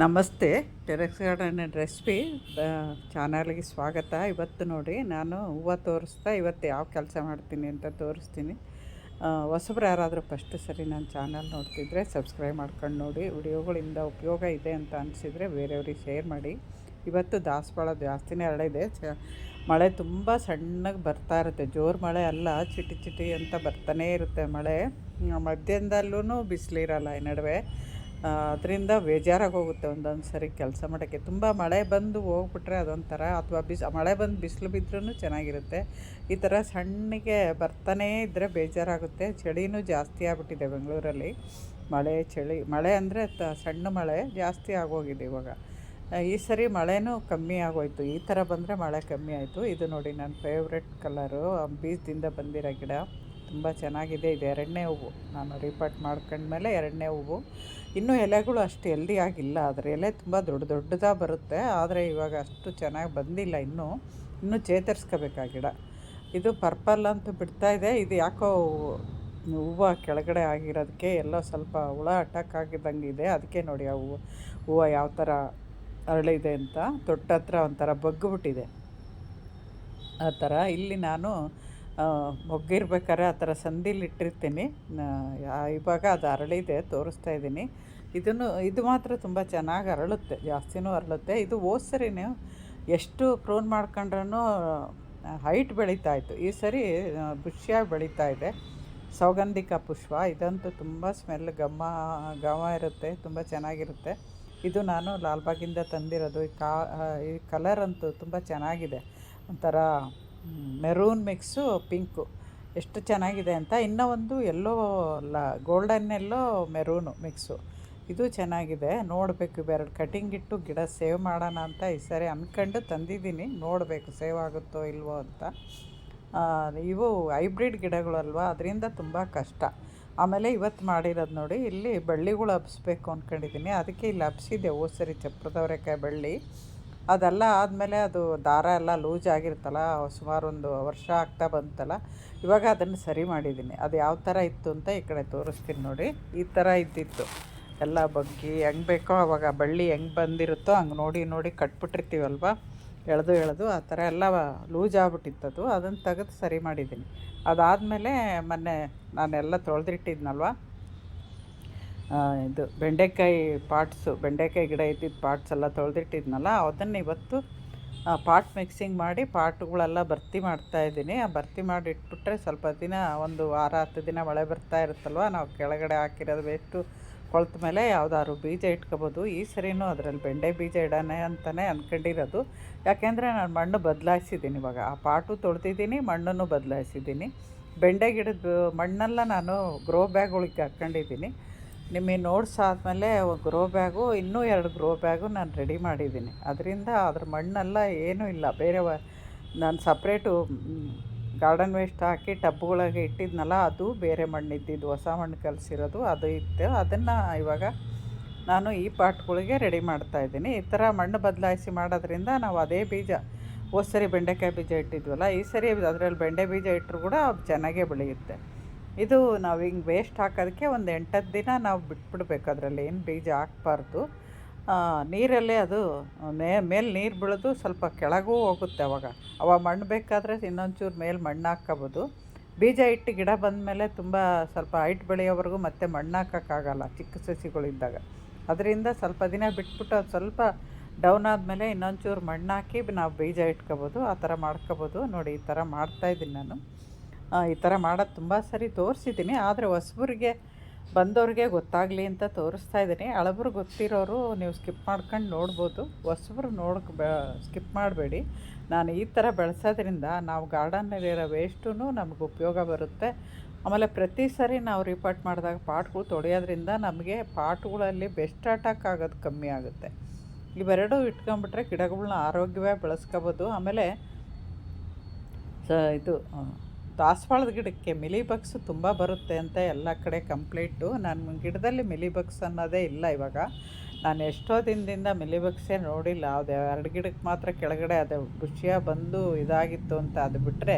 ನಮಸ್ತೆ. Terrace garden and recipe ಚಾನಲ್ಗೆ ಸ್ವಾಗತ. ಇವತ್ತು ನೋಡಿ ನಾನು ಹೂವು ತೋರಿಸ್ತಾ ಇವತ್ತು ಯಾವ ಕೆಲಸ ಮಾಡ್ತೀನಿ ಅಂತ ತೋರಿಸ್ತೀನಿ. ಹೊಸಬ್ರು ಯಾರಾದರೂ ಫಸ್ಟ್ ಸರಿ ನನ್ನ ಚಾನಲ್ ನೋಡ್ತಿದ್ರೆ ಸಬ್ಸ್ಕ್ರೈಬ್ ಮಾಡ್ಕೊಂಡು ನೋಡಿ. ವಿಡಿಯೋಗಳಿಂದ ಉಪಯೋಗ ಇದೆ ಅಂತ ಅನಿಸಿದರೆ ಬೇರೆಯವ್ರಿಗೆ ಶೇರ್ ಮಾಡಿ. ಇವತ್ತು ದಾಸವಾಳ ಜಾಸ್ತಿನೇ ಹರಡಿದೆ. ಮಳೆ ತುಂಬ ಸಣ್ಣಗೆ ಬರ್ತಾ ಇರುತ್ತೆ, ಜೋರು ಮಳೆ ಅಲ್ಲ, ಚಿಟಿ ಚಿಟಿ ಅಂತ ಬರ್ತಾನೇ ಇರುತ್ತೆ ಮಳೆ. ಮಧ್ಯಾಹ್ನದಲ್ಲೂ ಬಿಸಿಲಿರಲ್ಲ ಈ ನಡುವೆ. ಅದರಿಂದ ಬೇಜಾರಾಗಿ ಹೋಗುತ್ತೆ ಒಂದೊಂದು ಸರಿ ಕೆಲಸ ಮಾಡೋಕ್ಕೆ. ತುಂಬ ಮಳೆ ಬಂದು ಹೋಗ್ಬಿಟ್ರೆ ಅದೊಂಥರ, ಅಥವಾ ಮಳೆ ಬಂದು ಬಿಸಿಲು ಬಿದ್ದರೂ ಚೆನ್ನಾಗಿರುತ್ತೆ. ಈ ಥರ ಸಣ್ಣಗೆ ಬರ್ತಾನೇ ಇದ್ದರೆ ಬೇಜಾರಾಗುತ್ತೆ. ಚಳಿನೂ ಜಾಸ್ತಿ ಆಗಿಬಿಟ್ಟಿದೆ ಬೆಂಗಳೂರಲ್ಲಿ. ಮಳೆ ಅಂದರೆ ಸಣ್ಣ ಮಳೆ ಜಾಸ್ತಿ ಆಗೋಗಿದೆ ಇವಾಗ. ಈ ಸರಿ ಮಳೆನೂ ಕಮ್ಮಿ ಆಗೋಯ್ತು. ಈ ಥರ ಬಂದರೆ ಮಳೆ ಕಮ್ಮಿ ಆಯಿತು. ಇದು ನೋಡಿ ನನ್ನ ಫೇವ್ರೆಟ್ ಕಲರು, ಬೀಜದಿಂದ ಬಂದಿರೋ ಗಿಡ. ತುಂಬ ಚೆನ್ನಾಗಿದೆ. ಇದು ಎರಡನೇ ಹೂವು, ನಾನು ರೀಪಾಟ್ ಮಾಡ್ಕೊಂಡ್ಮೇಲೆ ಎರಡನೇ ಹೂವು. ಇನ್ನೂ ಎಲೆಗಳು ಅಷ್ಟು ಹೆಲ್ದಿ ಆಗಿಲ್ಲ, ಅದರ ಎಲೆ ತುಂಬ ದೊಡ್ಡದಾಗಿ ಬರುತ್ತೆ, ಆದರೆ ಇವಾಗ ಅಷ್ಟು ಚೆನ್ನಾಗಿ ಬಂದಿಲ್ಲ. ಇನ್ನೂ ಚೇತರಿಸ್ಕೋಬೇಕು ಆ ಗಿಡ. ಇದು ಪರ್ಪಲ್ ಅಂತೂ ಬಿಡ್ತಾಯಿದೆ. ಇದು ಯಾಕೋ ಹೂವು ಕೆಳಗಡೆ ಆಗಿರೋದಕ್ಕೆ ಎಲ್ಲೋ ಸ್ವಲ್ಪ ಹುಳ ಅಟ್ಯಾಕ್ ಆಗಿದ್ದಂಗಿದೆ. ಅದಕ್ಕೆ ನೋಡಿ ಆ ಹೂವು ಯಾವ ಥರ ಅರಳಿದೆ ಅಂತ. ತೊಟ್ಟ ಹತ್ರ ಒಂಥರ ಬಗ್ಗಿಬಿಟ್ಟಿದೆ ಆ ಥರ. ಇಲ್ಲಿ ನಾನು ಮೊಗ್ಗಿರ್ಬೇಕಾದ್ರೆ ಆ ಥರ ಸಂದಿಲಿ ಇಟ್ಟಿರ್ತೀನಿ. ಇವಾಗ ಅದು ಅರಳಿದೆ, ತೋರಿಸ್ತಾ ಇದ್ದೀನಿ. ಇದು ಮಾತ್ರ ತುಂಬ ಚೆನ್ನಾಗಿ ಅರಳುತ್ತೆ, ಜಾಸ್ತಿನೂ ಅರಳುತ್ತೆ. ಇದು ಹೋದ್ಸರಿನೇ ಎಷ್ಟು ಪ್ರೂನ್ ಮಾಡ್ಕೊಂಡ್ರೂ ಹೈಟ್ ಬೆಳೀತಾಯಿತ್ತು. ಈ ಸರಿ ಬುಷಿಯಾಗಿ ಬೆಳೀತಾ ಇದೆ. ಸೌಗಂಧಿಕ ಪುಷ್ಪ ಇದಂತೂ ತುಂಬ ಸ್ಮೆಲ್ ಘಮ ಇರುತ್ತೆ, ತುಂಬ ಚೆನ್ನಾಗಿರುತ್ತೆ. ಇದು ನಾನು ಲಾಲ್ಬಾಗಿಂದ ತಂದಿರೋದು. ಈ ಕಲರ್ ಅಂತೂ ತುಂಬ ಚೆನ್ನಾಗಿದೆ, ಒಂಥರ ಮೆರೂನ್ ಮಿಕ್ಸು ಪಿಂಕು, ಎಷ್ಟು ಚೆನ್ನಾಗಿದೆ ಅಂತ. ಇನ್ನೂ ಒಂದು ಎಲ್ಲೋ ಗೋಲ್ಡನ್ ಎಲ್ಲೋ ಮೆರೂನು ಮಿಕ್ಸು, ಇದು ಚೆನ್ನಾಗಿದೆ. ನೋಡಬೇಕು, ಇವೆರಡು ಕಟಿಂಗ್ ಇಟ್ಟು ಗಿಡ ಸೇವ್ ಮಾಡೋಣ ಅಂತ ಈ ಸರಿ ಅಂದ್ಕೊಂಡು ತಂದಿದ್ದೀನಿ. ನೋಡಬೇಕು ಸೇವ್ ಆಗುತ್ತೋ ಇಲ್ವೋ ಅಂತ. ಇವು ಹೈಬ್ರಿಡ್ ಗಿಡಗಳಲ್ವ, ಅದರಿಂದ ತುಂಬ ಕಷ್ಟ. ಆಮೇಲೆ ಇವತ್ತು ಮಾಡಿರೋದು ನೋಡಿ, ಇಲ್ಲಿ ಬಳ್ಳಿಗಳು ಹಬ್ಬಿಸ್ಬೇಕು ಅಂದ್ಕೊಂಡಿದ್ದೀನಿ. ಅದಕ್ಕೆ ಇಲ್ಲಿ ಹಬ್ಸಿದೆ ಸರಿ ಚಪ್ರದವರೆಕಾಯಿ ಬಳ್ಳಿ. ಅದೆಲ್ಲ ಆದಮೇಲೆ ಅದು ದಾರ ಎಲ್ಲ ಲೂಸ್ ಆಗಿರುತ್ತಲ್ಲ, ಸುಮಾರು ಒಂದು ವರ್ಷ ಆಗ್ತಾ ಬಂತಲ್ಲ, ಇವಾಗ ಅದನ್ನು ಸರಿ ಮಾಡಿದ್ದೀನಿ. ಅದು ಯಾವ ಥರ ಇತ್ತು ಅಂತ ಈ ಕಡೆ ತೋರಿಸ್ತೀನಿ ನೋಡಿ. ಈ ಥರ ಇದ್ದಿತ್ತು ಎಲ್ಲ ಬಗ್ಗಿ ಹೆಂಗೆ ಬೇಕೋ ಅವಾಗ ಬಳ್ಳಿ ಹೆಂಗೆ ಬಂದಿರುತ್ತೋ ಹಂಗೆ ನೋಡಿ ಕಟ್ಬಿಟ್ಟಿರ್ತೀವಲ್ವ, ಎಳೆದು ಆ ಥರ ಎಲ್ಲ ಲೂಸ್ ಆಗ್ಬಿಟ್ಟಿತ್ತದು. ಅದನ್ನು ತೆಗೆದು ಸರಿ ಮಾಡಿದ್ದೀನಿ. ಅದಾದಮೇಲೆ ಮೊನ್ನೆ ನಾನೆಲ್ಲ ತೊಳೆದಿಟ್ಟಿದ್ನಲ್ವ, ಇದು ಬೆಂಡೆಕಾಯಿ ಗಿಡ ಇದ್ದಿದ್ದು ಪಾರ್ಟ್ಸ್ ಎಲ್ಲ ತೊಳೆದಿಟ್ಟಿದ್ನಲ್ಲ, ಅದನ್ನು ಇವತ್ತು ಪಾಟ್ ಮಿಕ್ಸಿಂಗ್ ಮಾಡಿ ಪಾಟ್ಗಳೆಲ್ಲ ಭರ್ತಿ ಮಾಡ್ತಾಯಿದ್ದೀನಿ. ಆ ಭರ್ತಿ ಮಾಡಿ ಇಟ್ಬಿಟ್ರೆ ಸ್ವಲ್ಪ ದಿನ, ಒಂದು ವಾರ 10 ದಿನ ಮಳೆ ಬರ್ತಾ ಇರುತ್ತಲ್ವ, ನಾವು ಕೆಳಗಡೆ ಹಾಕಿರೋದು ವೇಸ್ಟು ಕೊಳ್ತ ಮೇಲೆ ಯಾವುದಾದ್ರು ಬೀಜ ಇಟ್ಕೋಬೋದು. ಈ ಸರಿನೂ ಅದರಲ್ಲಿ ಬೆಂಡೆ ಬೀಜ ಇಡೋಣ ಅಂತಲೇ ಅಂದ್ಕೊಂಡಿರೋದು. ಯಾಕೆಂದರೆ ನಾನು ಮಣ್ಣು ಬದಲಾಯಿಸಿದ್ದೀನಿ ಇವಾಗ. ಆ ಪಾಟು ತೊಳೆದಿದ್ದೀನಿ, ಮಣ್ಣನ್ನು ಬದಲಾಯಿಸಿದ್ದೀನಿ. ಬೆಂಡೆ ಗಿಡದ ಮಣ್ಣೆಲ್ಲ ನಾನು ಗ್ರೋ ಬ್ಯಾಗ್ಗಳಿಗೆ ಹಾಕ್ಕೊಂಡಿದ್ದೀನಿ. ನಿಮಗೆ ನೋಡ್ಸಾದ್ಮೇಲೆ ಗ್ರೋ ಬ್ಯಾಗು, ಇನ್ನೂ 2 ಗ್ರೋ ಬ್ಯಾಗು ನಾನು ರೆಡಿ ಮಾಡಿದ್ದೀನಿ. ಅದರಿಂದ ಅದ್ರ ಮಣ್ಣೆಲ್ಲ ಏನೂ ಇಲ್ಲ, ಬೇರೆ ನಾನು ಸಪ್ರೇಟು ಗಾರ್ಡನ್ ವೇಸ್ಟ್ ಹಾಕಿ ಟಬ್ಗಳಿಗೆ ಇಟ್ಟಿದ್ನಲ್ಲ, ಅದು ಬೇರೆ ಮಣ್ಣಿದ್ದಿದ್ದು, ಹೊಸ ಮಣ್ಣು ಕಲಸಿರೋದು ಅದು ಇತ್ತು. ಅದನ್ನು ಇವಾಗ ನಾನು ಈ ಪಾಟ್ಗಳಿಗೆ ರೆಡಿ ಮಾಡ್ತಾಯಿದ್ದೀನಿ. ಈ ಥರ ಮಣ್ಣು ಬದಲಾಯಿಸಿ ಮಾಡೋದ್ರಿಂದ ನಾವು ಅದೇ ಬೀಜ, ಸರಿ ಬೆಂಡೆಕಾಯಿ ಬೀಜ ಇಟ್ಟಿದ್ವಲ್ಲ, ಈ ಸರಿ ಅದರಲ್ಲಿ ಬೆಂಡೆ ಬೀಜ ಇಟ್ಟರು ಕೂಡ ಅದು ಚೆನ್ನಾಗೇ ಬೆಳೆಯುತ್ತೆ. ಇದು ನಾವು ಹಿಂಗೆ ವೇಸ್ಟ್ ಹಾಕೋದಕ್ಕೆ ಒಂದು 8-10 ದಿನ ನಾವು ಬಿಟ್ಬಿಡ್ಬೇಕು. ಅದರಲ್ಲಿ ಏನು ಬೀಜ ಹಾಕ್ಬಾರ್ದು. ನೀರಲ್ಲೇ ಅದು ಮೇಲೆ ನೀರು ಬೀಳೋದು, ಸ್ವಲ್ಪ ಕೆಳಗೂ ಹೋಗುತ್ತೆ. ಅವಾಗ ಮಣ್ಣು ಬೇಕಾದರೆ ಇನ್ನೊಂಚೂರು ಮೇಲೆ ಮಣ್ಣು ಹಾಕ್ಕೋಬೋದು. ಬೀಜ ಇಟ್ಟು ಗಿಡ ಬಂದಮೇಲೆ ತುಂಬ ಸ್ವಲ್ಪ ಹೈಟ್ ಬೆಳೆಯೋವರೆಗೂ ಮತ್ತೆ ಮಣ್ಣು ಹಾಕೋಕ್ಕಾಗಲ್ಲ ಚಿಕ್ಕ ಸಸಿಗಳಿದ್ದಾಗ. ಅದರಿಂದ ಸ್ವಲ್ಪ ದಿನ ಬಿಟ್ಬಿಟ್ಟು ಅದು ಸ್ವಲ್ಪ ಡೌನ್ ಆದಮೇಲೆ ಇನ್ನೊಂಚೂರು ಮಣ್ಣು ಹಾಕಿ ನಾವು ಬೀಜ ಇಟ್ಕೋಬೋದು. ಆ ಥರ ಮಾಡ್ಕೋಬೋದು. ನೋಡಿ, ಈ ಥರ ಮಾಡ್ತಾಯಿದ್ದೀನಿ ನಾನು. ಈ ಥರ ಮಾಡೋದು ತುಂಬ ಸರಿ ತೋರಿಸಿದ್ದೀನಿ, ಆದರೆ ಹೊಸಬ್ರಿಗೆ ಬಂದವ್ರಿಗೆ ಗೊತ್ತಾಗಲಿ ಅಂತ ತೋರಿಸ್ತಾ ಇದ್ದೀನಿ. ಹಳಬ್ರು ಗೊತ್ತಿರೋರು ನೀವು ಸ್ಕಿಪ್ ಮಾಡ್ಕೊಂಡು ನೋಡ್ಬೋದು, ಹೊಸಬ್ರು ಸ್ಕಿಪ್ ಮಾಡಬೇಡಿ. ನಾನು ಈ ಥರ ಬೆಳೆಸೋದ್ರಿಂದ ನಾವು ಗಾರ್ಡನ್ನಲ್ಲಿರೋ ವೇಸ್ಟೂ ನಮಗೆ ಉಪಯೋಗ ಬರುತ್ತೆ. ಆಮೇಲೆ ಪ್ರತಿ ಸರಿ ನಾವು ರೀಪಾಟ್ ಮಾಡಿದಾಗ ಪಾಟ್ಗಳು ತೊಳೆಯೋದ್ರಿಂದ ನಮಗೆ ಪಾಟ್ಗಳಲ್ಲಿ ಬೆಸ್ಟ್ ಅಟ್ಯಾಕ್ ಆಗೋದು ಕಮ್ಮಿ ಆಗುತ್ತೆ. ಇವೆರಡೂ ಇಟ್ಕೊಂಡ್ಬಿಟ್ರೆ ಗಿಡಗಳನ್ನ ಆರೋಗ್ಯವಾಗಿ ಬೆಳೆಸ್ಕೋಬೋದು. ಆಮೇಲೆ ಇದು ದಾಸವಾಳದ ಗಿಡಕ್ಕೆ ಮಿಲಿಬಗ್ಸು ತುಂಬ ಬರುತ್ತೆ ಅಂತ ಎಲ್ಲ ಕಡೆ ಕಂಪ್ಲೇಂಟು. ನನ್ನ ಗಿಡದಲ್ಲಿ ಮಿಲಿಬಗ್ಸ್ ಅನ್ನೋದೇ ಇಲ್ಲ ಇವಾಗ. ನಾನು ಎಷ್ಟೋ ದಿನದಿಂದ ಮಿಲಿಬಗ್ಸೇ ನೋಡಿಲ್ಲ. ಅದು 2 ಗಿಡಕ್ಕೆ ಮಾತ್ರ ಕೆಳಗಡೆ ಅದು ಬುಷಿಯ ಬಂದು ಇದಾಗಿತ್ತು ಅಂತ, ಅದು ಬಿಟ್ಟರೆ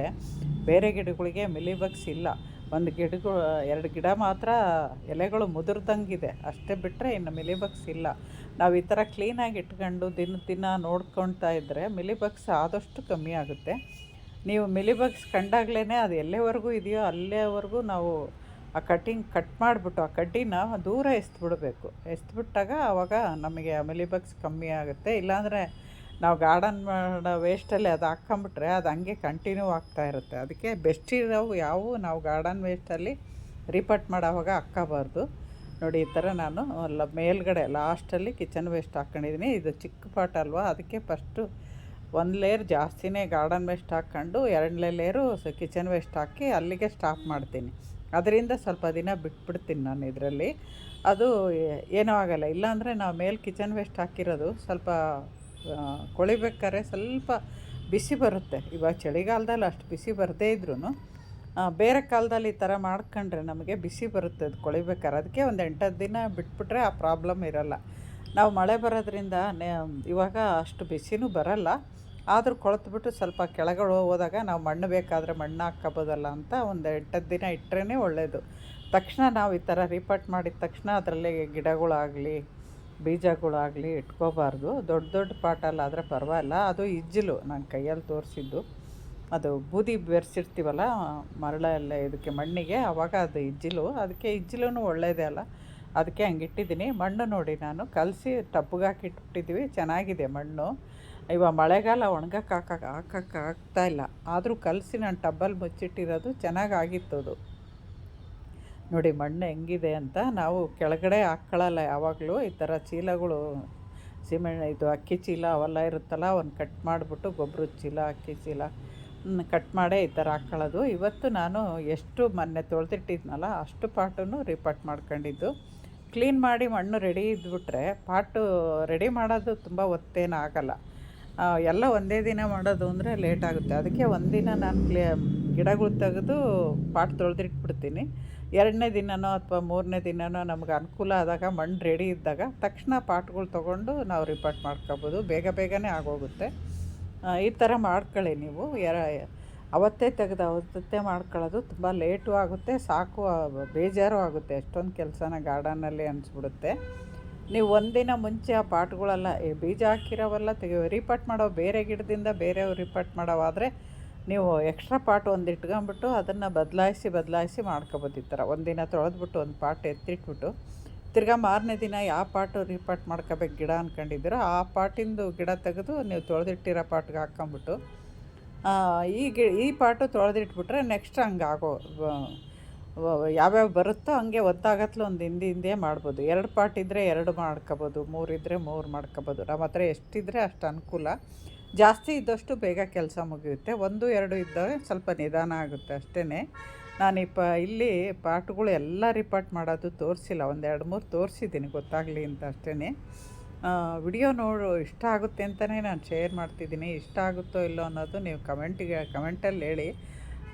ಬೇರೆ ಗಿಡಗಳಿಗೆ ಮಿಲಿಬಗ್ಸ್ ಇಲ್ಲ. ಒಂದು ಗಿಡಗಳು 2 ಗಿಡ ಮಾತ್ರ ಎಲೆಗಳು ಮುದುರ್ದಂಗಿದೆ ಅಷ್ಟೇ, ಬಿಟ್ಟರೆ ಇನ್ನು ಮಿಲಿಬಗ್ಸ್ ಇಲ್ಲ. ನಾವು ಈ ಥರ ಕ್ಲೀನಾಗಿ ಇಟ್ಕೊಂಡು ದಿನ ನೋಡ್ಕೊಳ್ತಾ ಇದ್ದರೆ ಮಿಲಿಬಗ್ಸ್ ಆದಷ್ಟು ಕಮ್ಮಿ ಆಗುತ್ತೆ. ನೀವು ಮಿಲಿಬಗ್ಸ್ ಕಂಡಾಗಲೇ ಅದು ಎಲ್ಲಿವರೆಗೂ ಇದೆಯೋ ಅಲ್ಲಿವರೆಗೂ ನಾವು ಆ ಕಟ್ ಮಾಡಿಬಿಟ್ಟು ಆ ಕಡ್ಡಿನ ದೂರ ಎಸ್ದುಬಿಡಬೇಕು. ಎಸ್ದುಬಿಟ್ಟಾಗ ಆವಾಗ ನಮಗೆ ಆ ಮಿಲಿಬಗ್ಸ್ ಕಮ್ಮಿ ಆಗುತ್ತೆ. ಇಲ್ಲಾಂದರೆ ನಾವು ಗಾರ್ಡನ್ ಮಾಡೋ ವೇಸ್ಟಲ್ಲಿ ಅದು ಹಾಕ್ಕೊಂಬಿಟ್ರೆ ಅದು ಹಂಗೆ ಕಂಟಿನ್ಯೂ ಆಗ್ತಾ ಇರುತ್ತೆ. ಅದಕ್ಕೆ ಬೆಸ್ಟ್ ಇರೋವು ಯಾವುವು ನಾವು ಗಾರ್ಡನ್ ವೇಸ್ಟಲ್ಲಿ ರೀಪಟ್ ಮಾಡೋವಾಗ ಹಾಕ್ಕೋಬಾರ್ದು. ನೋಡಿ ಈ ಥರ ನಾನು ಮೇಲ್ಗಡೆ ಲಾಸ್ಟಲ್ಲಿ ಕಿಚನ್ ವೇಸ್ಟ್ ಹಾಕ್ಕೊಂಡಿದ್ದೀನಿ. ಇದು ಚಿಕ್ಕ ಪಾಟ್ ಅಲ್ವಾ, ಅದಕ್ಕೆ ಫಸ್ಟು 1 ಲೇಯರ್ ಜಾಸ್ತಿನೇ ಗಾರ್ಡನ್ ವೇಸ್ಟ್ ಹಾಕ್ಕೊಂಡು 2ನೇ ಲೇಯರು ಕಿಚನ್ ವೇಸ್ಟ್ ಹಾಕಿ ಅಲ್ಲಿಗೆ ಸ್ಟಾಪ್ ಮಾಡ್ತೀನಿ. ಅದರಿಂದ ಸ್ವಲ್ಪ ದಿನ ಬಿಟ್ಬಿಡ್ತೀನಿ ನಾನು ಇದರಲ್ಲಿ. ಅದು ಏನೂ ಆಗೋಲ್ಲ. ಇಲ್ಲಾಂದರೆ ನಾವು ಮೇಲೆ ಕಿಚನ್ ವೇಸ್ಟ್ ಹಾಕಿರೋದು ಸ್ವಲ್ಪ ಕೊಳಿಬೇಕಾದ್ರೆ ಸ್ವಲ್ಪ ಬಿಸಿ ಬರುತ್ತೆ. ಇವಾಗ ಚಳಿಗಾಲದಲ್ಲಿ ಅಷ್ಟು ಬಿಸಿ ಬರದೇ ಇದ್ರೂ ಬೇರೆ ಕಾಲದಲ್ಲಿ ಈ ಥರ ಮಾಡ್ಕೊಂಡ್ರೆ ನಮಗೆ ಬಿಸಿ ಬರುತ್ತೆ ಅದು ಕೊಳಿಬೇಕಾದ್ರೆ. ಅದಕ್ಕೆ ಒಂದು 8-10 ದಿನ ಬಿಟ್ಬಿಟ್ರೆ ಆ ಪ್ರಾಬ್ಲಮ್ ಇರೋಲ್ಲ. ನಾವು ಮಳೆ ಬರೋದ್ರಿಂದ ಇವಾಗ ಅಷ್ಟು ಬಿಸಿನೂ ಬರೋಲ್ಲ, ಆದರೂ ಕೊಳೆತ್ಬಿಟ್ಟು ಸ್ವಲ್ಪ ಕೆಳಗಡೆ ಹೋದಾಗ ನಾವು ಮಣ್ಣು ಬೇಕಾದರೆ ಮಣ್ಣು ಹಾಕ್ಕೋಬೋದಲ್ಲ ಅಂತ ಒಂದು 8-10 ದಿನ ಇಟ್ಟರೆ ಒಳ್ಳೆಯದು. ತಕ್ಷಣ ನಾವು ಈ ಥರ ರೀಪಟ್ ಮಾಡಿದ ತಕ್ಷಣ ಅದರಲ್ಲಿ ಗಿಡಗಳಾಗಲಿ ಬೀಜಗಳಾಗಲಿ ಇಟ್ಕೋಬಾರ್ದು. ದೊಡ್ಡ ಪಾಟಲ್ಲಾದರೆ ಪರವಾಗಿಲ್ಲ. ಅದು ಇಜ್ಜಿಲು ನಾನು ಕೈಯಲ್ಲಿ ತೋರಿಸಿದ್ದು, ಅದು ಬೂದಿ ಬೆರೆಸಿರ್ತೀವಲ್ಲ ಮರಳೆಲ್ಲ ಇದಕ್ಕೆ ಮಣ್ಣಿಗೆ, ಆವಾಗ ಅದು ಇಜ್ಜಿಲು. ಅದಕ್ಕೆ ಇಜ್ಜಿಲೂ ಒಳ್ಳೆಯದೇ ಅಲ್ಲ, ಅದಕ್ಕೆ ಹಂಗಿಟ್ಟಿದ್ದೀನಿ. ಮಣ್ಣು ನೋಡಿ ನಾನು ಕಲಸಿ ಟಬ್ಗೆ ಹಾಕಿಟ್ಟಿದ್ದೀವಿ, ಚೆನ್ನಾಗಿದೆ ಮಣ್ಣು. ಇವಾಗ ಮಳೆಗಾಲ ಹಾಕಕ್ಕೆ ಆಗ್ತಾಯಿಲ್ಲ, ಆದರೂ ಕಲಸಿ ನಾನು ಟಬ್ಬಲ್ಲಿ ಮುಚ್ಚಿಟ್ಟಿರೋದು ಚೆನ್ನಾಗಾಗಿತ್ತು ಅದು. ನೋಡಿ ಮಣ್ಣು ಹೆಂಗಿದೆ ಅಂತ. ನಾವು ಕೆಳಗಡೆ ಹಾಕ್ಕೊಳ್ಳಲ್ಲ ಯಾವಾಗಲೂ. ಈ ಥರ ಚೀಲಗಳು ಇದು ಅಕ್ಕಿ ಚೀಲ ಅವೆಲ್ಲ ಇರುತ್ತಲ್ಲ, ಅವನ್ನ ಕಟ್ ಮಾಡಿಬಿಟ್ಟು ಗೊಬ್ಬರದ ಚೀಲ ಅಕ್ಕಿ ಚೀಲ ಕಟ್ ಮಾಡೇ ಈ ಥರ ಹಾಕ್ಕೊಳ್ಳೋದು. ಇವತ್ತು ನಾನು ಎಷ್ಟು ಮೊನ್ನೆ ತೊಳೆದಿಟ್ಟಿದ್ನಲ್ಲ ಅಷ್ಟು ಪಾಟನ್ನು ರೀಪಾಟ್ ಮಾಡ್ಕೊಂಡಿದ್ದು. ಕ್ಲೀನ್ ಮಾಡಿ ಮಣ್ಣು ರೆಡಿ ಇದ್ಬಿಟ್ರೆ ಪಾಟು ರೆಡಿ ಮಾಡೋದು ತುಂಬ ಹೊತ್ತೇನು ಆಗೋಲ್ಲ. ಎಲ್ಲ ಒಂದೇ ದಿನ ಮಾಡೋದು ಅಂದರೆ ಲೇಟ್ ಆಗುತ್ತೆ. ಅದಕ್ಕೆ ಒಂದಿನ ನಾನು ಗಿಡಗಳು ತೆಗೆದು ಪಾಟ್ ತೊಳೆದಿಟ್ಬಿಡ್ತೀನಿ. 2ನೇ ದಿನನೋ ಅಥವಾ 3ನೇ ದಿನನೋ ನಮ್ಗೆ ಅನುಕೂಲ ಆದಾಗ ಮಣ್ಣು ರೆಡಿ ಇದ್ದಾಗ ತಕ್ಷಣ ಪಾಟ್ಗಳು ತೊಗೊಂಡು ನಾವು ರಿಪೋರ್ಟ್ ಮಾಡ್ಕೊಬೋದು. ಬೇಗನೆ ಆಗೋಗುತ್ತೆ. ಈ ಥರ ಮಾಡ್ಕೊಳ್ಳಿ ನೀವು. ಅವತ್ತೇ ತೆಗೆದು ಅವತ್ತೇ ಮಾಡ್ಕೊಳ್ಳೋದು ತುಂಬ ಲೇಟು ಆಗುತ್ತೆ, ಸಾಕು ಬೇಜಾರು ಆಗುತ್ತೆ. ಎಷ್ಟೊಂದು ಕೆಲಸನ ಗಾರ್ಡನಲ್ಲಿ ಅನಿಸ್ಬಿಡುತ್ತೆ. ನೀವು ಒಂದಿನ ಮುಂಚೆ ಆ ಪಾಟ್ಗಳೆಲ್ಲ ಬೀಜ ಹಾಕಿರೋವೆಲ್ಲ ರೀಪಟ್ ಮಾಡೋ ಬೇರೆ ಗಿಡದಿಂದ ಬೇರೆಯವ್ರು ರೀಪಟ್ ಮಾಡೋವಾದರೆ ನೀವು ಎಕ್ಸ್ಟ್ರಾ ಪಾಟ್ ಒಂದು ಇಟ್ಕೊಂಬಿಟ್ಟು ಅದನ್ನು ಬದಲಾಯಿಸಿ ಮಾಡ್ಕೊಬೋದು. ಈ ಥರ ಒಂದಿನ ತೊಳೆದ್ಬಿಟ್ಟು ಒಂದು ಪಾಟ್ ಎತ್ತಿಟ್ಬಿಟ್ಟು ತಿರ್ಗಾ ಮಾರನೇ ದಿನ ಯಾವ ಪಾಟು ರೀಪಾಟ್ ಮಾಡ್ಕೋಬೇಕು ಗಿಡ ಅಂದ್ಕೊಂಡಿದ್ದೀರೋ ಆ ಪಾಟಿಂದು ಗಿಡ ತೆಗೆದು ನೀವು ತೊಳೆದಿಟ್ಟಿರೋ ಪಾಟ್ಗೆ ಹಾಕ್ಕೊಂಬಿಟ್ಟು ಈ ಪಾಟು ತೊಳೆದಿಟ್ಬಿಟ್ರೆ ನೆಕ್ಸ್ಟ್ ಹಂಗೆ ಆಗೋ ಯಾವ್ಯಾವ ಬರುತ್ತೋ ಹಂಗೆ ಒತ್ತಾಗತ್ಲು ಒಂದು ಹಿಂದೆ ಮಾಡ್ಬೋದು. 2 ಪಾಟ್ ಇದ್ದರೆ 2 ಮಾಡ್ಕೊಬೋದು, 3 ಇದ್ದರೆ 3 ಮಾಡ್ಕೊಬೋದು. ನಮ್ಮ ಹತ್ರ ಎಷ್ಟಿದ್ರೆ ಅಷ್ಟು ಅನುಕೂಲ. ಜಾಸ್ತಿ ಇದ್ದಷ್ಟು ಬೇಗ ಕೆಲಸ ಮುಗಿಯುತ್ತೆ. 1-2 ಇದ್ದಾಗ ಸ್ವಲ್ಪ ನಿಧಾನ ಆಗುತ್ತೆ ಅಷ್ಟೇ. ನಾನು ಇಲ್ಲಿ ಪಾಟ್ಗಳು ಎಲ್ಲ ರಿಪಾರ್ಟ್ ಮಾಡೋದು ತೋರಿಸಿಲ್ಲ, 1-2-3 ತೋರಿಸಿದ್ದೀನಿ ಗೊತ್ತಾಗಲಿ ಅಂತ ಅಷ್ಟೇ. ವಿಡಿಯೋ ಇಷ್ಟ ಆಗುತ್ತೆ ಅಂತಲೇ ನಾನು ಶೇರ್ ಮಾಡ್ತಿದ್ದೀನಿ. ಇಷ್ಟ ಆಗುತ್ತೋ ಇಲ್ಲೋ ಅನ್ನೋದು ನೀವು ಕಮೆಂಟಲ್ಲಿ ಹೇಳಿ.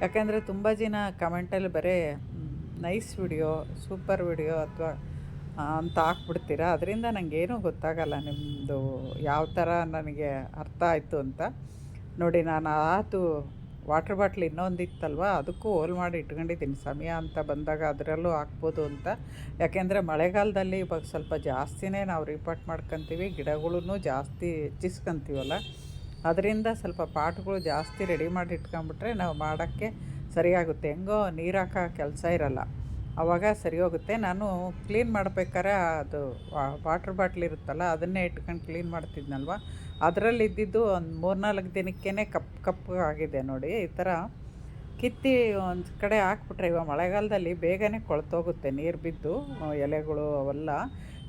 ಯಾಕೆಂದರೆ ತುಂಬ ಜನ ಕಮೆಂಟಲ್ಲಿ ಬರೀ ನೈಸ್ ವಿಡಿಯೋ, ಸೂಪರ್ ವಿಡಿಯೋ ಅಥವಾ ಅಂತ ಹಾಕ್ಬಿಡ್ತೀರಾ. ಅದರಿಂದ ನನಗೇನೂ ಗೊತ್ತಾಗಲ್ಲ ನಿಮ್ಮದು ಯಾವ ಥರ ನನಗೆ ಅರ್ಥ ಆಯಿತು ಅಂತ. ನೋಡಿ ನಾನು ಅದು ವಾಟರ್ ಬಾಟ್ಲ್ ಇನ್ನೊಂದಿತ್ತಲ್ವ ಅದಕ್ಕೂ ಹೋಲ್ ಮಾಡಿ ಇಟ್ಕೊಂಡಿದ್ದೀನಿ. ಸಮಯ ಅಂತ ಬಂದಾಗ ಅದರಲ್ಲೂ ಹಾಕ್ಬೋದು ಅಂತ. ಯಾಕೆಂದರೆ ಮಳೆಗಾಲದಲ್ಲಿ ಇವಾಗ ಸ್ವಲ್ಪ ಜಾಸ್ತಿನೇ ನಾವು ರಿಪಾರ್ಟ್ ಮಾಡ್ಕೊತೀವಿ, ಗಿಡಗಳೂ ಜಾಸ್ತಿ ಹೆಚ್ಚಿಸ್ಕೊತೀವಲ್ಲ, ಅದರಿಂದ ಸ್ವಲ್ಪ ಪಾಟ್ಗಳು ಜಾಸ್ತಿ ರೆಡಿ ಮಾಡಿ ಇಟ್ಕೊಂಬಿಟ್ರೆ ನಾವು ಮಾಡೋಕ್ಕೆ ಸರಿಯಾಗುತ್ತೆ. ಹೆಂಗೋ ನೀರು ಹಾಕೋ ಕೆಲಸ ಇರಲ್ಲ, ಆವಾಗ ಸರಿ ಹೋಗುತ್ತೆ. ನಾನು ಕ್ಲೀನ್ ಮಾಡ್ಬೇಕಾದ್ರೆ ಅದು ವಾಟರ್ ಬಾಟ್ಲ್ ಇರುತ್ತಲ್ಲ ಅದನ್ನೇ ಇಟ್ಕೊಂಡು ಕ್ಲೀನ್ ಮಾಡ್ತಿದ್ನಲ್ವ, ಅದರಲ್ಲಿ ಇದ್ದಿದ್ದು ಒಂದು 3-4 ದಿನಕ್ಕೇ ಕಪ್ಪು ಆಗಿದೆ ನೋಡಿ. ಈ ಥರ ಕಿತ್ತಿ ಒಂದು ಕಡೆ ಹಾಕ್ಬಿಟ್ರೆ ಇವಾಗ ಮಳೆಗಾಲದಲ್ಲಿ ಬೇಗನೆ ಕೊಳ್ತೋಗುತ್ತೆ ನೀರು ಬಿದ್ದು ಎಲೆಗಳು ಅವೆಲ್ಲ.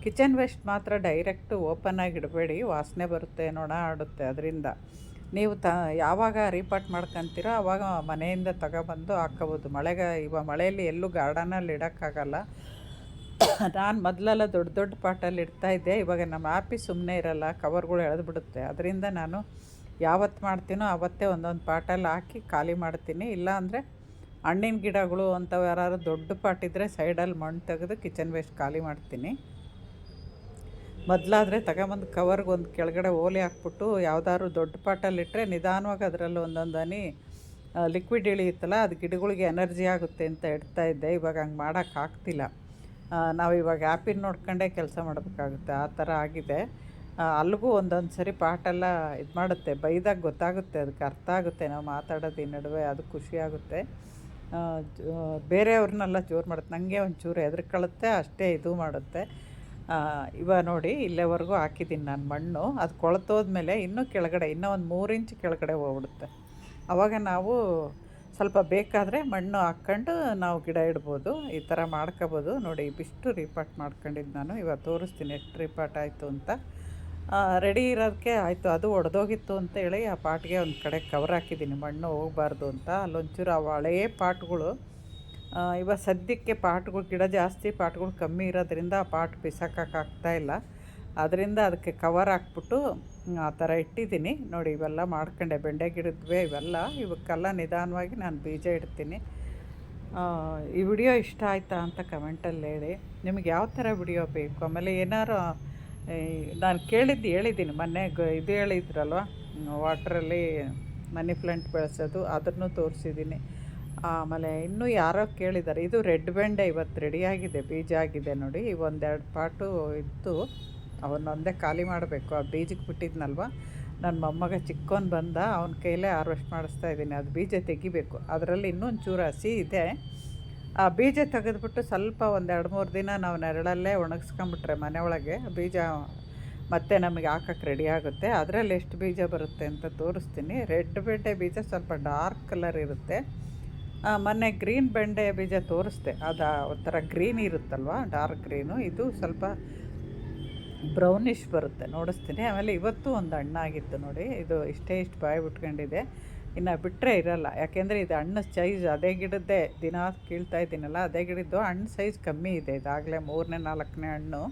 ಕಿಚನ್ ವೇಸ್ಟ್ ಮಾತ್ರ ಡೈರೆಕ್ಟು ಓಪನ್ನಾಗಿ ಇಡಬೇಡಿ, ವಾಸನೆ ಬರುತ್ತೆ, ನೊಣ ಆಡುತ್ತೆ. ಅದರಿಂದ ನೀವು ಯಾವಾಗ ರೀಪಾಟ್ ಮಾಡ್ಕೊತೀರೋ ಆವಾಗ ಮನೆಯಿಂದ ತಗೊಬಂದು ಹಾಕ್ಕೋಬೋದು. ಇವಾಗ ಮಳೆಯಲ್ಲಿ ಎಲ್ಲೂ ಗಾರ್ಡನಲ್ಲಿ ಇಡೋಕ್ಕಾಗಲ್ಲ. ನಾನು ಮೊದಲೆಲ್ಲ ದೊಡ್ಡ ಪಾಟಲ್ಲಿ ಇಡ್ತಾಯಿದ್ದೆ. ಇವಾಗ ನಮ್ಮ ಆಪಿ ಸುಮ್ಮನೆ ಇರಲ್ಲ, ಕವರ್ಗಳು ಎಳೆದ್ಬಿಡುತ್ತೆ. ಅದರಿಂದ ನಾನು ಯಾವತ್ತು ಮಾಡ್ತೀನೋ ಆವತ್ತೇ ಒಂದೊಂದು ಪಾಟಲ್ಲಿ ಹಾಕಿ ಖಾಲಿ ಮಾಡ್ತೀನಿ. ಇಲ್ಲಾಂದರೆ ಹಣ್ಣಿನ ಗಿಡಗಳು ಅಂಥವು ಯಾರು ದೊಡ್ಡ ಪಾಟಿದ್ರೆ ಸೈಡಲ್ಲಿ ಮಣ್ಣು ತೆಗೆದು ಕಿಚನ್ ವೇಸ್ಟ್ ಖಾಲಿ ಮಾಡ್ತೀನಿ. ಮೊದಲಾದರೆ ತಗೊಂಬಂದು ಕವರ್ಗೆ ಒಂದು ಕೆಳಗಡೆ ಓಲೆ ಹಾಕ್ಬಿಟ್ಟು ಯಾವುದಾದ್ರು ದೊಡ್ಡ ಪಾಟಲ್ಲಿಟ್ಟರೆ ನಿಧಾನವಾಗಿ ಅದರಲ್ಲಿ ಒಂದೊಂದು ಹನಿ ಲಿಕ್ವಿಡ್ ಇಳಿಯುತ್ತಲ್ಲ, ಅದು ಗಿಡಗಳಿಗೆ ಎನರ್ಜಿ ಆಗುತ್ತೆ ಅಂತ ಇಡ್ತಾಯಿದ್ದೆ. ಇವಾಗ ಹಂಗೆ ಮಾಡೋಕ್ಕಾಗ್ತಿಲ್ಲ. ನಾವು ಇವಾಗ ಆ್ಯಪಿನ ನೋಡ್ಕೊಂಡೇ ಕೆಲಸ ಮಾಡಬೇಕಾಗುತ್ತೆ, ಆ ಥರ ಆಗಿದೆ. ಅಲ್ಲಿಗೂ ಒಂದೊಂದು ಸರಿ ಪಾಟೆಲ್ಲ ಇದು ಮಾಡುತ್ತೆ, ಬೈದಾಗ ಗೊತ್ತಾಗುತ್ತೆ, ಅದಕ್ಕೆ ಅರ್ಥ ಆಗುತ್ತೆ ನಾವು ಮಾತಾಡೋದು ಈ ನಡುವೆ, ಅದು ಖುಷಿಯಾಗುತ್ತೆ. ಬೇರೆಯವ್ರನ್ನೆಲ್ಲ ಜೋರು ಮಾಡುತ್ತೆ, ನನಗೆ ಒಂಚೂರು ಹೆದರ್ಕೊಳ್ಳುತ್ತೆ, ಅಷ್ಟೇ ಇದು ಮಾಡುತ್ತೆ. ಇವಾಗ ನೋಡಿ ಇಲ್ಲಿವರೆಗೂ ಹಾಕಿದ್ದೀನಿ ನಾನು ಮಣ್ಣು, ಅದು ಕೊಳ್ತೋದ್ಮೇಲೆ ಇನ್ನೂ ಕೆಳಗಡೆ ಇನ್ನೂ ಒಂದು 3 ಇಂಚ್ ಕೆಳಗಡೆ ಹೋಗ್ಬಿಡುತ್ತೆ. ಆವಾಗ ನಾವು ಸ್ವಲ್ಪ ಬೇಕಾದರೆ ಮಣ್ಣು ಹಾಕ್ಕೊಂಡು ನಾವು ಗಿಡ ಇಡ್ಬೋದು, ಈ ಥರ ಮಾಡ್ಕೋಬೋದು. ನೋಡಿ ಇವಿಷ್ಟು ರೀಪಾಟ್ ಮಾಡ್ಕೊಂಡಿದ್ದು ನಾನು ಇವಾಗ ತೋರಿಸ್ತೀನಿ ಎಷ್ಟು ರೀಪಾಟ್ ಆಯಿತು ಅಂತ. ರೆಡಿ ಇರೋದಕ್ಕೆ ಆಯಿತು. ಅದು ಒಡೆದೋಗಿತ್ತು ಅಂತೇಳಿ ಆ ಪಾಟ್ಗೆ ಒಂದು ಕಡೆ ಕವರ್ ಹಾಕಿದ್ದೀನಿ, ಮಣ್ಣು ಹೋಗಬಾರ್ದು ಅಂತ. ಅಲ್ಲೊಂಚೂರು ಅವು ಹಳೆಯ ಪಾಟ್ಗಳು, ಇವಾಗ ಸದ್ಯಕ್ಕೆ ಪಾಟ್ಗಳು ಗಿಡ ಜಾಸ್ತಿ, ಪಾಟ್ಗಳು ಕಮ್ಮಿ ಇರೋದ್ರಿಂದ ಆ ಪಾಟ್ ಬಿಸಾಕೋಕ್ಕಾಗ್ತಾಯಿಲ್ಲ. ಅದರಿಂದ ಅದಕ್ಕೆ ಕವರ್ ಹಾಕ್ಬಿಟ್ಟು ಆ ಥರ ಇಟ್ಟಿದ್ದೀನಿ. ನೋಡಿ ಇವೆಲ್ಲ ಮಾಡ್ಕೊಂಡೆ, ಬೆಂಡೆ ಗಿಡದ್ವೇ ಇವೆಲ್ಲ, ಇವಕ್ಕೆಲ್ಲ ನಿಧಾನವಾಗಿ ನಾನು ಬೀಜ ಇಡ್ತೀನಿ. ಈ ವಿಡಿಯೋ ಇಷ್ಟ ಆಯಿತಾ ಅಂತ ಕಮೆಂಟಲ್ಲಿ ಹೇಳಿ. ನಿಮಗೆ ಯಾವ ಥರ ವಿಡಿಯೋ ಬೇಕು? ಆಮೇಲೆ ಏನಾರು ನಾನು ಹೇಳಿದ್ದೀನಿ ಮೊನ್ನೆ ಇದು ಹೇಳಿದ್ರಲ್ವ, ವಾಟ್ರಲ್ಲಿ ಮನಿ ಪ್ಲಾಂಟ್ ಬೆಳೆಸೋದು, ಅದನ್ನು ತೋರಿಸಿದ್ದೀನಿ. ಆಮೇಲೆ ಇನ್ನೂ ಯಾರೋ ಕೇಳಿದ್ದಾರೆ, ಇದು ರೆಡ್ ಬೆಂಡೆ ಇವತ್ತು ರೆಡಿಯಾಗಿದೆ, ಬೀಜ ಆಗಿದೆ ನೋಡಿ. ಒಂದೆರಡು ಪಾಟು ಇತ್ತು, ಅವನ್ನೊಂದೇ ಖಾಲಿ ಮಾಡಬೇಕು. ಆ ಬೀಜಕ್ಕೆ ಬಿಟ್ಟಿದ್ನಲ್ವ, ನನ್ನ ಮೊಮ್ಮಗ ಚಿಕ್ಕವನು ಬಂದ, ಅವನ ಕೈಲೇ ಹಾರ್ವೆಸ್ಟ್ ಮಾಡಿಸ್ತಾ ಇದ್ದೀನಿ. ಅದು ಬೀಜ ತೆಗಿಬೇಕು, ಅದರಲ್ಲಿ ಇನ್ನೊಂಚೂರು ಹಸಿ ಇದೆ. ಆ ಬೀಜ ತೆಗೆದ್ಬಿಟ್ಟು ಸ್ವಲ್ಪ ಒಂದು 2-3 ದಿನ ನಾವು ನೆರಳಲ್ಲೇ ಒಣಗಿಸ್ಕೊಂಬಿಟ್ರೆ ಮನೆ ಒಳಗೆ, ಬೀಜ ಮತ್ತೆ ನಮಗೆ ಹಾಕೋಕ್ಕೆ ರೆಡಿ ಆಗುತ್ತೆ. ಅದರಲ್ಲಿ ಎಷ್ಟು ಬೀಜ ಬರುತ್ತೆ ಅಂತ ತೋರಿಸ್ತೀನಿ. ರೆಡ್ ಬೆಂಡೆ ಬೀಜ ಸ್ವಲ್ಪ ಡಾರ್ಕ್ ಕಲರ್ ಇರುತ್ತೆ. ಮೊನ್ನೆ ಗ್ರೀನ್ ಬೆಂಡೆ ಬೀಜ ತೋರಿಸ್ದೆ, ಅದು ಒಂಥರ ಗ್ರೀನ್ ಇರುತ್ತಲ್ವ, ಡಾರ್ಕ್ ಗ್ರೀನು. ಇದು ಸ್ವಲ್ಪ ಬ್ರೌನಿಷ್ ಬರುತ್ತೆ, ನೋಡಿಸ್ತೀನಿ. ಆಮೇಲೆ ಇವತ್ತು ಒಂದು ಹಣ್ಣಾಗಿತ್ತು ನೋಡಿ, ಇದು ಇಷ್ಟು ಬಾಯಿ ಬಿಟ್ಕೊಂಡಿದೆ, ಇನ್ನು ಬಿಟ್ಟರೆ ಇರೋಲ್ಲ. ಯಾಕೆಂದರೆ ಇದು ಹಣ್ಣು ಸೈಜ್ ಅದೇ ಗಿಡದ್ದೇ, ದಿನ ಕೀಳ್ತಾ ಇದ್ದೀನಲ್ಲ, ಅದೇ ಗಿಡದ್ದು ಹಣ್ಣು ಸೈಜ್ ಕಮ್ಮಿ ಇದೆ. ಇದಾಗಲೇ 3ನೇ 4ನೇ ಹಣ್ಣು.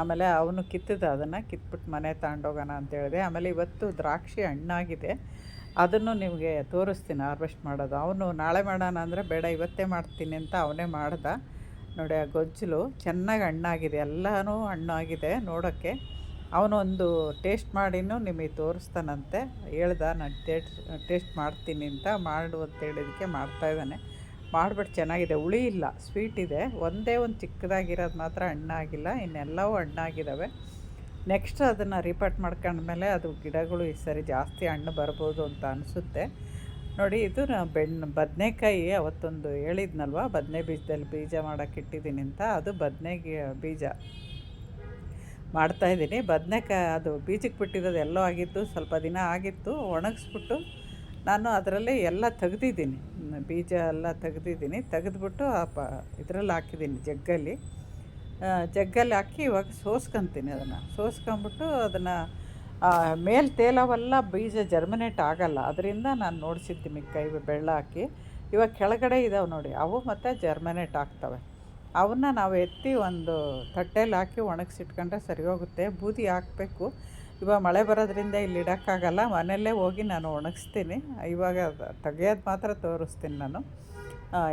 ಆಮೇಲೆ ಅವನು ಕಿತ್ತಿದ, ಅದನ್ನು ಕಿತ್ಬಿಟ್ಟು ಮನೆ ತಗೊಂಡೋಗೋಣ ಅಂತೇಳಿದೆ. ಆಮೇಲೆ ಇವತ್ತು ದ್ರಾಕ್ಷಿ ಹಣ್ಣಾಗಿದೆ, ಅದನ್ನು ನಿಮಗೆ ತೋರಿಸ್ತೀನಿ ಹಾರ್ವೆಸ್ಟ್ ಮಾಡೋದು. ಅವನು ನಾಳೆ ಮಾಡೋಣ ಅಂದರೆ ಬೇಡ ಇವತ್ತೇ ಮಾಡ್ತೀನಿ ಅಂತ ಅವನೇ ಮಾಡ್ದ. ನೋಡಿ ಆ ಗೊಜ್ಜಲು ಚೆನ್ನಾಗಿ ಹಣ್ಣಾಗಿದೆ, ಎಲ್ಲನೂ ಹಣ್ಣಾಗಿದೆ ನೋಡೋಕ್ಕೆ. ಅವನೊಂದು ಟೇಸ್ಟ್ ಮಾಡಿನೂ ನಿಮಗೆ ತೋರಿಸ್ತಾನಂತೆ, ಹೇಳ್ದ ನಾನು ಟೇಸ್ಟ್ ಮಾಡ್ತೀನಿ ಅಂತ. ಮಾಡು ಅಂತ ಹೇಳಿದ್ದಕ್ಕೆ ಮಾಡ್ತಾಯಿದ್ದಾನೆ. ಮಾಡಿಬಿಟ್ಟು ಚೆನ್ನಾಗಿದೆ, ಹುಳಿ ಇಲ್ಲ, ಸ್ವೀಟ್ ಇದೆ. ಒಂದೇ ಒಂದು ಚಿಕ್ಕದಾಗಿರೋದು ಮಾತ್ರ ಹಣ್ಣಾಗಿಲ್ಲ, ಇನ್ನೆಲ್ಲವೂ ಹಣ್ಣಾಗಿದ್ದಾವೆ. ನೆಕ್ಸ್ಟ್ ಅದನ್ನು ರೀಪಾಟ್ ಮಾಡ್ಕೊಂಡ್ಮೇಲೆ ಅದು ಗಿಡಗಳು ಈ ಸರಿ ಜಾಸ್ತಿ ಹಣ್ಣು ಬರ್ಬೋದು ಅಂತ ಅನಿಸುತ್ತೆ. ನೋಡಿ ಇದು ಬದನೆಕಾಯಿ ಅವತ್ತೊಂದು ಹೇಳಿದ್ನಲ್ವ, ಬದನೆ ಬೀಜದಲ್ಲಿ ಬೀಜ ಮಾಡೋಕ್ಕೆ ಇಟ್ಟಿದ್ದೀನಿ ಅಂತ, ಅದು ಬದನೆ ಬೀಜ ಮಾಡ್ತಾಯಿದ್ದೀನಿ. ಬದನೆಕಾಯಿ ಅದು ಬೀಜಕ್ಕೆ ಬಿಟ್ಟಿರೋದು ಎಲ್ಲೋ ಆಗಿತ್ತು, ಸ್ವಲ್ಪ ದಿನ ಆಗಿತ್ತು, ಒಣಗಿಸ್ಬಿಟ್ಟು ನಾನು ಅದರಲ್ಲಿ ಎಲ್ಲ ತೆಗ್ದಿದ್ದೀನಿ, ಬೀಜ ಎಲ್ಲ ತೆಗೆದ್ಬಿಟ್ಟು ಇದರಲ್ಲಿ ಹಾಕಿದ್ದೀನಿ, ಜಗ್ಗಲ್ಲಿ ಹಾಕಿ ಇವಾಗ ಸೋಸ್ಕೊತೀನಿ. ಅದನ್ನು ಸೋಸ್ಕೊಂಬಿಟ್ಟು ಅದನ್ನು ಮೇಲೆ ತೇಲವೆಲ್ಲ ಬೀಜ ಜರ್ಮಿನೇಟ್ ಆಗೋಲ್ಲ, ಅದರಿಂದ ನಾನು ನೋಡಿಸಿದ್ದೀನಿ ಕೈ ಬೆಳ್ಳ ಹಾಕಿ. ಇವಾಗ ಕೆಳಗಡೆ ಇದ್ದಾವೆ ನೋಡಿ, ಅವು ಮತ್ತು ಜರ್ಮಿನೇಟ್ ಆಗ್ತವೆ. ಅವನ್ನ ನಾವು ಎತ್ತಿ ಒಂದು ತಟ್ಟೆಯಲ್ಲಿ ಹಾಕಿ ಒಣಗಿಸಿಟ್ಕೊಂಡ್ರೆ ಸರಿ ಹೋಗುತ್ತೆ. ಬೂದಿ ಹಾಕಬೇಕು. ಇವಾಗ ಮಳೆ ಬರೋದ್ರಿಂದ ಇಲ್ಲಿ ಇಡೋಕ್ಕಾಗಲ್ಲ, ಮನೆಯಲ್ಲೇ ಹೋಗಿ ನಾನು ಒಣಗಿಸ್ತೀನಿ. ಇವಾಗ ತೆಗೆಯೋದು ಮಾತ್ರ ತೋರಿಸ್ತೀನಿ ನಾನು.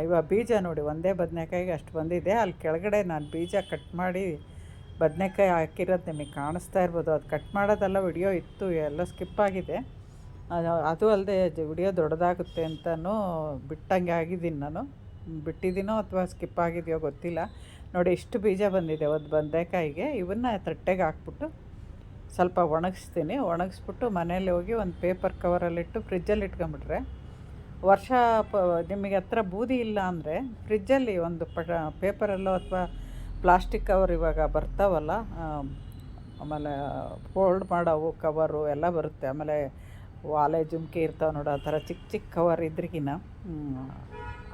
ಇವಾಗ ಬೀಜ ನೋಡಿ, ಒಂದೇ ಬದನೆಕಾಯಿಗೆ ಅಷ್ಟು ಬಂದಿದೆ. ಅಲ್ಲಿ ಕೆಳಗಡೆ ನಾನು ಬೀಜ ಕಟ್ ಮಾಡಿ ಬದನೆಕಾಯಿ ಹಾಕಿರೋದು ನಿಮಗೆ ಕಾಣಿಸ್ತಾ ಇರ್ಬೋದು. ಅದು ಕಟ್ ಮಾಡೋದೆಲ್ಲ ವಿಡಿಯೋ ಇತ್ತು, ಎಲ್ಲ ಸ್ಕಿಪ್ ಆಗಿದೆ. ಅದು ಅಲ್ಲದೆ ವಿಡಿಯೋ ದೊಡ್ಡದಾಗುತ್ತೆ ಅಂತಲೂ ಬಿಟ್ಟಂಗೆ ಆಗಿದ್ದೀನಿ ನಾನು. ಬಿಟ್ಟಿದ್ದೀನೋ ಅಥವಾ ಸ್ಕಿಪ್ ಆಗಿದೆಯೋ ಗೊತ್ತಿಲ್ಲ. ನೋಡಿ ಇಷ್ಟು ಬೀಜ ಬಂದಿದೆ ಒಂದು ಬದನೆಕಾಯಿಗೆ. ಇವನ್ನ ತಟ್ಟೆಗೆ ಹಾಕ್ಬಿಟ್ಟು ಸ್ವಲ್ಪ ಒಣಗಿಸ್ಬಿಟ್ಟು ಮನೇಲಿ ಹೋಗಿ ಒಂದು ಪೇಪರ್ ಕವರಲ್ಲಿಟ್ಟು ಫ್ರಿಜ್ಜಲ್ಲಿ ಇಟ್ಕೊಂಬಿಟ್ರೆ ವರ್ಷ ನಿಮಗೆ ಹತ್ರ ಬೂದಿ ಇಲ್ಲ ಅಂದರೆ ಫ್ರಿಜ್ಜಲ್ಲಿ ಒಂದು ಪೇಪರಲ್ಲೋ ಅಥವಾ ಪ್ಲಾಸ್ಟಿಕ್ ಕವರ್ ಇವಾಗ ಬರ್ತಾವಲ್ಲ, ಆಮೇಲೆ ಫೋಲ್ಡ್ ಮಾಡೋವು ಕವರು ಎಲ್ಲ ಬರುತ್ತೆ. ಆಮೇಲೆ ವಾಲೆ ಜುಮ್ಕಿ ಇರ್ತಾವೆ ನೋಡಿ, ಆ ಥರ ಚಿಕ್ಕ ಚಿಕ್ಕ ಕವರ್ ಇದ್ರಿಗಿನ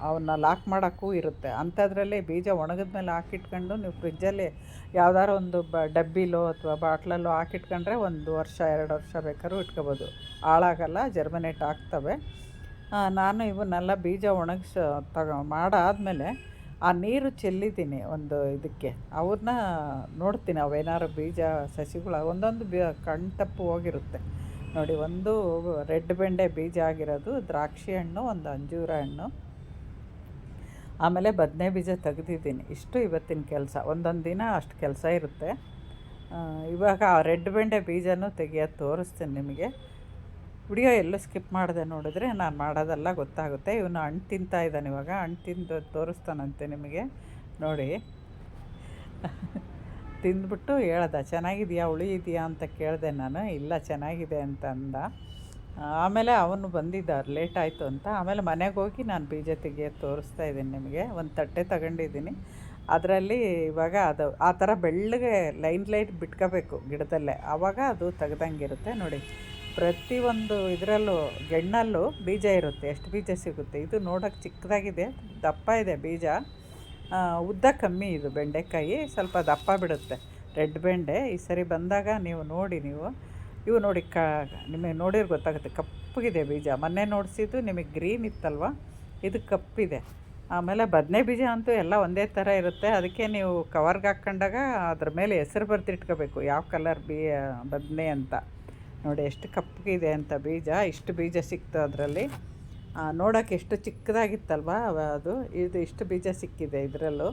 ಅವನ್ನ ಲಾಕ್ ಮಾಡೋಕ್ಕೂ ಇರುತ್ತೆ. ಅಂಥದ್ರಲ್ಲಿ ಬೀಜ ಒಣಗಿದ್ಮೇಲೆ ಹಾಕಿಟ್ಕೊಂಡು ನೀವು ಫ್ರಿಜ್ಜಲ್ಲಿ ಯಾವ್ದಾರು ಒಂದು ಡಬ್ಬಿಲೋ ಅಥವಾ ಬಾಟ್ಲಲ್ಲೋ ಹಾಕಿಟ್ಕೊಂಡ್ರೆ 1 ವರ್ಷ 2 ವರ್ಷ ಬೇಕಾದ್ರೂ ಇಟ್ಕೋಬೋದು, ಹಾಳಾಗಲ್ಲ, ಜರ್ಮಿನೇಟ್ ಆಗ್ತವೆ. ನಾನು ಇವನ್ನೆಲ್ಲ ಬೀಜ ಮಾಡಾದಮೇಲೆ ಆ ನೀರು ಚೆಲ್ಲಿದ್ದೀನಿ ಒಂದು ಇದಕ್ಕೆ. ಅವ್ರನ್ನ ನೋಡ್ತೀನಿ, ಅವೇನಾದ್ರು ಬೀಜ ಸಸಿಗಳು ಒಂದೊಂದು ಕಣ್ಣು ತಪ್ಪು ಹೋಗಿರುತ್ತೆ ನೋಡಿ. ಒಂದು ರೆಡ್ ಬೆಂಡೆ ಬೀಜ ಆಗಿರೋದು, ದ್ರಾಕ್ಷಿ ಹಣ್ಣು, ಒಂದು ಅಂಜೂರ ಹಣ್ಣು, ಆಮೇಲೆ ಬದನೆ ಬೀಜ ತೆಗೆದಿದ್ದೀನಿ. ಇಷ್ಟು ಇವತ್ತಿನ ಕೆಲಸ. ಒಂದೊಂದು ದಿನ ಅಷ್ಟು ಕೆಲಸ ಇರುತ್ತೆ. ಇವಾಗ ಆ ರೆಡ್ ಬೆಂಡೆ ಬೀಜನೂ ತೆಗಿಯೋದು ತೋರಿಸ್ತೀನಿ ನಿಮಗೆ. ವಿಡಿಯೋ ಎಲ್ಲೂ ಸ್ಕಿಪ್ ಮಾಡಿದೆ ನೋಡಿದ್ರೆ ನಾನು ಮಾಡೋದೆಲ್ಲ ಗೊತ್ತಾಗುತ್ತೆ. ಇವನು ಹಣ್ಣು ತಿಂತಾ ಇದ್ದಾನೆ ಇವಾಗ. ಹಣ್ಣು ತಿಂದು ತೋರಿಸ್ತಾನಂತೆ ನಿಮಗೆ ನೋಡಿ. ತಿಂದ್ಬಿಟ್ಟು ಹೇಳ್ದ, ಚೆನ್ನಾಗಿದೆಯಾ ಹುಳಿ ಇದೆಯಾ ಅಂತ ಕೇಳಿದೆ ನಾನು. ಇಲ್ಲ ಚೆನ್ನಾಗಿದೆ ಅಂತ ಅಂದ. ಆಮೇಲೆ ಅವನು ಬಂದಿದ್ದ, ಲೇಟ್ ಆಯಿತು ಅಂತ. ಆಮೇಲೆ ಮನೆಗೆ ಹೋಗಿ ನಾನು ಬೀಜ ತೆಗಿಯೋದು ತೋರಿಸ್ತಾ ಇದ್ದೀನಿ ನಿಮಗೆ. ಒಂದು ತಟ್ಟೆ ತಗೊಂಡಿದ್ದೀನಿ, ಅದರಲ್ಲಿ ಇವಾಗ ಅದು ಆ ಥರ ಬೆಳ್ಳಗೆ ಲೈಟ್ ಬಿಟ್ಕೋಬೇಕು ಗಿಡದಲ್ಲೇ, ಆವಾಗ ಅದು ತೆಗ್ದಂಗಿರುತ್ತೆ ನೋಡಿ. ಪ್ರತಿಯೊಂದು ಇದರಲ್ಲೂ ಗೆಣ್ಣಲ್ಲೂ ಬೀಜ ಇರುತ್ತೆ. ಎಷ್ಟು ಬೀಜ ಸಿಗುತ್ತೆ. ಇದು ನೋಡೋಕ್ಕೆ ಚಿಕ್ಕದಾಗಿದೆ, ದಪ್ಪ ಇದೆ ಬೀಜ. ಉದ್ದ ಕಮ್ಮಿ. ಇದು ಬೆಂಡೆಕಾಯಿ ಸ್ವಲ್ಪ ದಪ್ಪ ಬಿಡುತ್ತೆ, ರೆಡ್ ಬೆಂಡೆ. ಈ ಸರಿ ಬಂದಾಗ ನೀವು ನೋಡಿ. ಇವು ನೋಡಿ, ನಿಮಗೆ ನೋಡಿದ್ರೆ ಗೊತ್ತಾಗುತ್ತೆ, ಕಪ್ಪಗಿದೆ ಬೀಜ. ಮೊನ್ನೆ ನೋಡಿಸಿದ್ದು ನಿಮಗೆ ಗ್ರೀನ್ ಇತ್ತಲ್ವ, ಇದು ಕಪ್ಪಿದೆ. ಆಮೇಲೆ ಬದನೆ ಬೀಜ ಅಂತೂ ಎಲ್ಲ ಒಂದೇ ಥರ ಇರುತ್ತೆ. ಅದಕ್ಕೆ ನೀವು ಕವರ್ಗೆ ಹಾಕ್ಕೊಂಡಾಗ ಅದ್ರ ಮೇಲೆ ಹೆಸರು ಬರೆದಿಟ್ಕೋಬೇಕು, ಯಾವ ಕಲರ್ ಬದನೆ ಅಂತ. ನೋಡಿ ಎಷ್ಟು ಕಪ್ಪಗಿದೆ ಅಂತ ಬೀಜ. ಇಷ್ಟು ಬೀಜ ಸಿಕ್ತು ಅದರಲ್ಲಿ. ನೋಡೋಕ್ಕೆ ಎಷ್ಟು ಚಿಕ್ಕದಾಗಿತ್ತಲ್ವ ಅದು. ಇದು ಇಷ್ಟು ಬೀಜ ಸಿಕ್ಕಿದೆ ಇದರಲ್ಲೂ.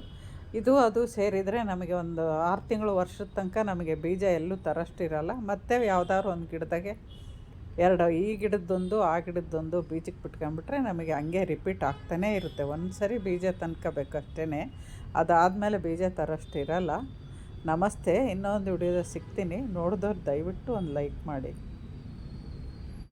ಇದು ಅದು ಸೇರಿದರೆ ನಮಗೆ ಒಂದು 6 ತಿಂಗಳು ವರ್ಷದ ತನಕ ನಮಗೆ ಬೀಜ ಎಲ್ಲೂ ತರಷ್ಟಿರಲ್ಲ. ಮತ್ತು ಯಾವುದಾದ್ರು ಒಂದು ಗಿಡದಾಗೆ ಎರಡು, ಈ ಗಿಡದ್ದೊಂದು ಆ ಗಿಡದ್ದೊಂದು ಬೀಜಕ್ಕೆ ಬಿಟ್ಕೊಂಡ್ಬಿಟ್ರೆ ನಮಗೆ ಹಂಗೆ ರಿಪೀಟ್ ಆಗ್ತಾನೇ ಇರುತ್ತೆ. ಒಂದು ಸರಿ ಬೀಜ ತನ್ಕೋಬೇಕು ಅಷ್ಟೇ, ಅದಾದಮೇಲೆ ಬೀಜ ತರಷ್ಟಿರಲ್ಲ. ನಮಸ್ತೆ. ಇನ್ನೊಂದು ವಿಡಿಯೋದಲ್ಲಿ ಸಿಗ್ತೀನಿ. ನೋಡಿದವ್ರು ದಯವಿಟ್ಟು ಒಂದು ಲೈಕ್ ಮಾಡಿ.